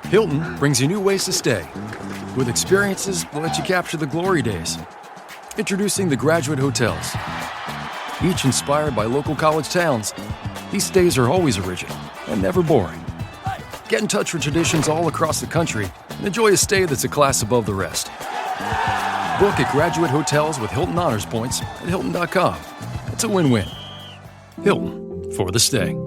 Hilton brings you new ways to stay. With experiences, we'll let you capture the glory days. Introducing the Graduate Hotels. Each inspired by local college towns, these stays are always original and never boring. Get in touch with traditions all across the country and enjoy a stay that's a class above the rest. Book at Graduate Hotels with Hilton Honors Points at Hilton.com. It's a win-win. Hilton, for the stay.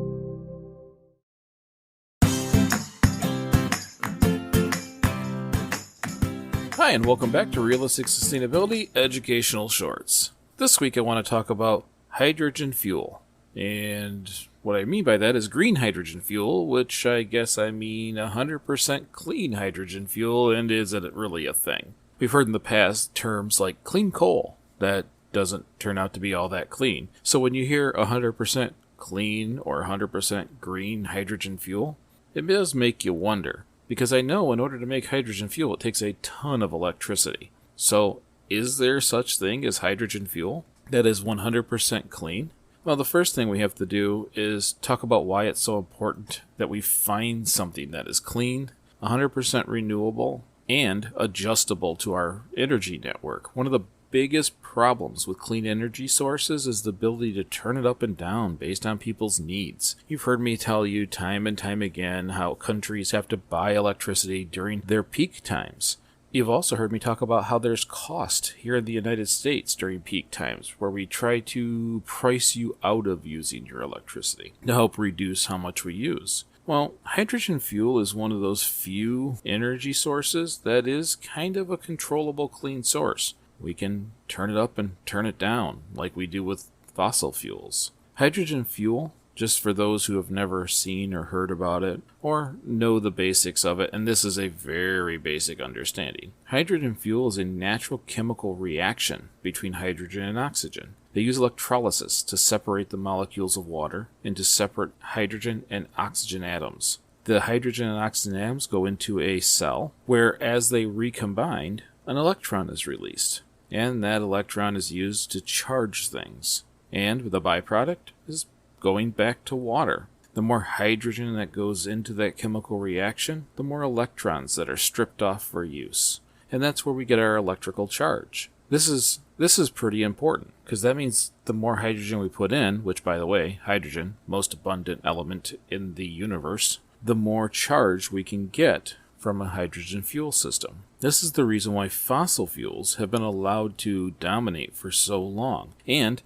Hi, and welcome back to Realistic Sustainability Educational Shorts. This week I want to talk about hydrogen fuel. And what I mean by that is green hydrogen fuel, which I guess I mean 100% clean hydrogen fuel, and is it really a thing? We've heard in the past terms like clean coal. That doesn't turn out to be all that clean. So when you hear 100% clean or 100% green hydrogen fuel, it does make you wonder. Because I know in order to make hydrogen fuel, it takes a ton of electricity. So, is there such thing as hydrogen fuel that is 100% clean? Well, the first thing we have to do is talk about why it's so important that we find something that is clean, 100% renewable, and adjustable to our energy network. One of the biggest problems with clean energy sources is the ability to turn it up and down based on people's needs. You've heard me tell you time and time again how countries have to buy electricity during their peak times. You've also heard me talk about how there's cost here in the United States during peak times, where we try to price you out of using your electricity to help reduce how much we use. Well, hydrogen fuel is one of those few energy sources that is kind of a controllable clean source. We can turn it up and turn it down, like we do with fossil fuels. Hydrogen fuel, just for those who have never seen or heard about it, or know the basics of it, and this is a very basic understanding. Hydrogen fuel is a natural chemical reaction between hydrogen and oxygen. They use electrolysis to separate the molecules of water into separate hydrogen and oxygen atoms. The hydrogen and oxygen atoms go into a cell, where as they recombine, an electron is released. And that electron is used to charge things. And the byproduct is going back to water. The more hydrogen that goes into that chemical reaction, the more electrons that are stripped off for use. And that's where we get our electrical charge. This is pretty important, because that means the more hydrogen we put in, which by the way, hydrogen, most abundant element in the universe, the more charge we can get from a hydrogen fuel system. This is the reason why fossil fuels have been allowed to dominate for so long, and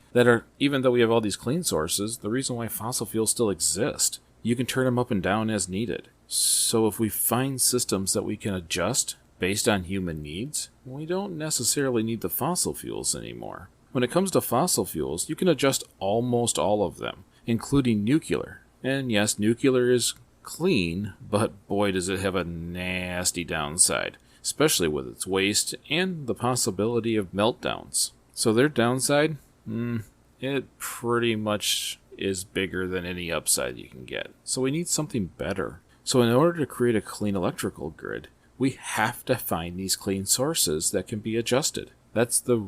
even though we have all these clean sources, the reason why fossil fuels still exist. You can turn them up and down as needed. So if we find systems that we can adjust based on human needs, we don't necessarily need the fossil fuels anymore. When it comes to fossil fuels, you can adjust almost all of them, including nuclear. And yes, nuclear is clean, but boy does it have a nasty downside, especially with its waste and the possibility of meltdowns. So their downside, it pretty much is bigger than any upside you can get. So we need something better. So in order to create a clean electrical grid, we have to find these clean sources that can be adjusted. It's the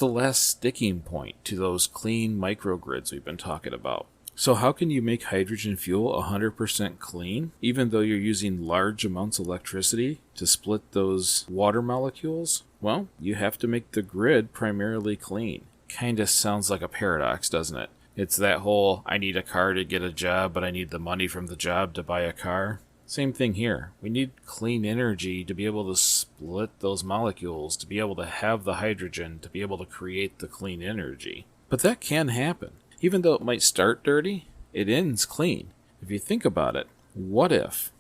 last sticking point to those clean microgrids we've been talking about. So how can you make hydrogen fuel 100% clean, even though you're using large amounts of electricity to split those water molecules? Well, you have to make the grid primarily clean. Kinda sounds like a paradox, doesn't it? It's that whole, I need a car to get a job, but I need the money from the job to buy a car. Same thing here. We need clean energy to be able to split those molecules, to be able to have the hydrogen, to be able to create the clean energy. But that can happen. Even though it might start dirty, it ends clean. If you think about it, what if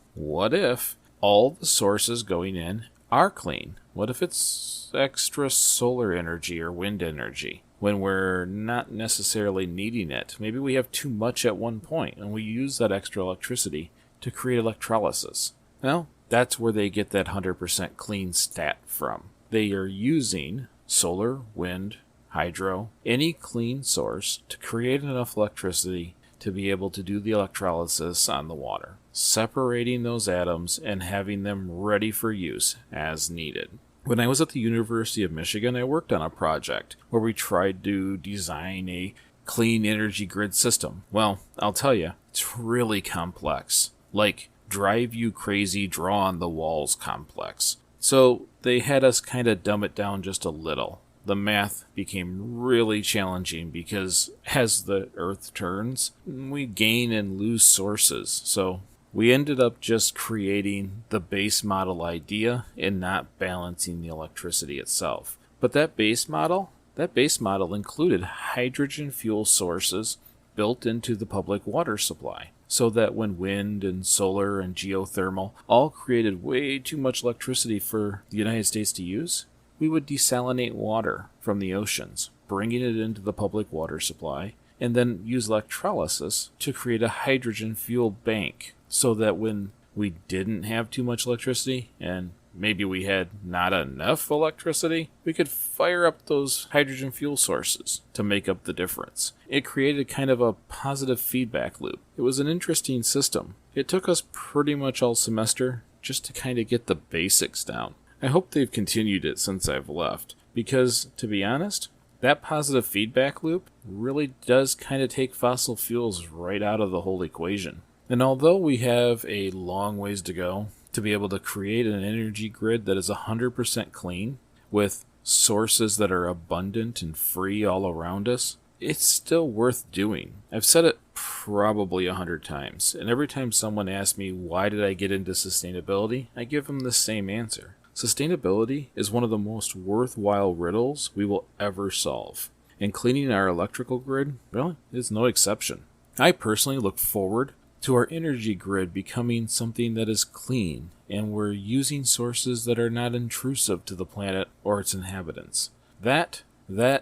all the sources going in are clean? What if it's extra solar energy or wind energy when we're not necessarily needing it? Maybe we have too much at one point and we use that extra electricity to create electrolysis. Well, that's where they get that 100% clean stat from. They are using solar, wind, hydro, any clean source to create enough electricity to be able to do the electrolysis on the water, separating those atoms and having them ready for use as needed. When I was at the University of Michigan, I worked on a project where we tried to design a clean energy grid system. Well, I'll tell you, it's really complex. Like, drive you crazy, draw on the walls complex. So they had us kind of dumb it down just a little. The math became really challenging because as the Earth turns, we gain and lose sources. So we ended up just creating the base model idea and not balancing the electricity itself. But that base model included hydrogen fuel sources built into the public water supply, so that when wind and solar and geothermal all created way too much electricity for the United States to use, we would desalinate water from the oceans, bringing it into the public water supply, and then use electrolysis to create a hydrogen fuel bank, so that when we didn't have too much electricity, and maybe we had not enough electricity, we could fire up those hydrogen fuel sources to make up the difference. It created kind of a positive feedback loop. It was an interesting system. It took us pretty much all semester just to kind of get the basics down. I hope they've continued it since I've left, because, to be honest, that positive feedback loop really does kind of take fossil fuels right out of the whole equation. And although we have a long ways to go to be able to create an energy grid that is 100% clean, with sources that are abundant and free all around us, it's still worth doing. I've said it probably 100 times, and every time someone asks me why did I get into sustainability, I give them the same answer. Sustainability is one of the most worthwhile riddles we will ever solve, and cleaning our electrical grid, well, is no exception. I personally look forward to our energy grid becoming something that is clean, and we're using sources that are not intrusive to the planet or its inhabitants. That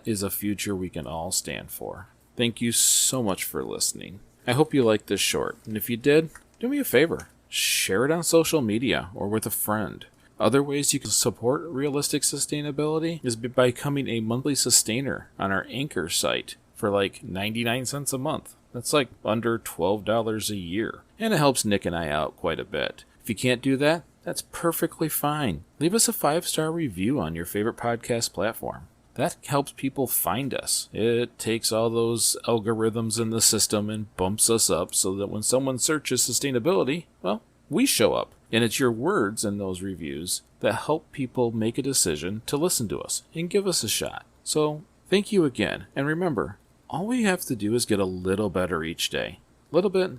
is a future we can all stand for. Thank you so much for listening. I hope you liked this short, and if you did, do me a favor. Share it on social media or with a friend. Other ways you can support realistic sustainability is by becoming a monthly sustainer on our Anchor site for like 99 cents a month. That's like under $12 a year, and it helps Nick and I out quite a bit. If you can't do that, that's perfectly fine. Leave us a 5-star review on your favorite podcast platform. That helps people find us. It takes all those algorithms in the system and bumps us up so that when someone searches sustainability, well, we show up. And it's your words in those reviews that help people make a decision to listen to us and give us a shot. So thank you again. And remember, all we have to do is get a little better each day. Little bit,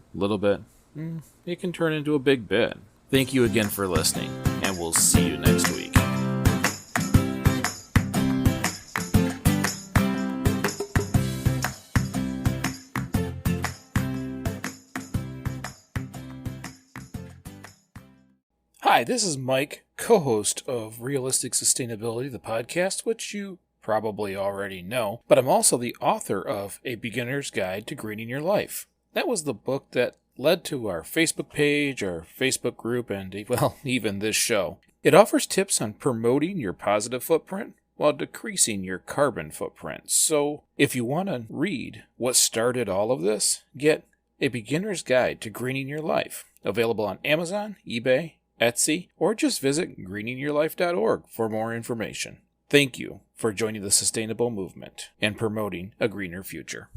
it can turn into a big bit. Thank you again for listening, and we'll see you next week. Hi, this is Mike, co-host of Realistic Sustainability, the podcast, which you probably already know, but I'm also the author of A Beginner's Guide to Greening Your Life. That was the book that led to our Facebook page, our Facebook group, and, well, even this show. It offers tips on promoting your positive footprint while decreasing your carbon footprint. So, if you want to read what started all of this, get A Beginner's Guide to Greening Your Life, available on Amazon, eBay, Etsy, or just visit greeningyourlife.org for more information. Thank you for joining the sustainable movement and promoting a greener future.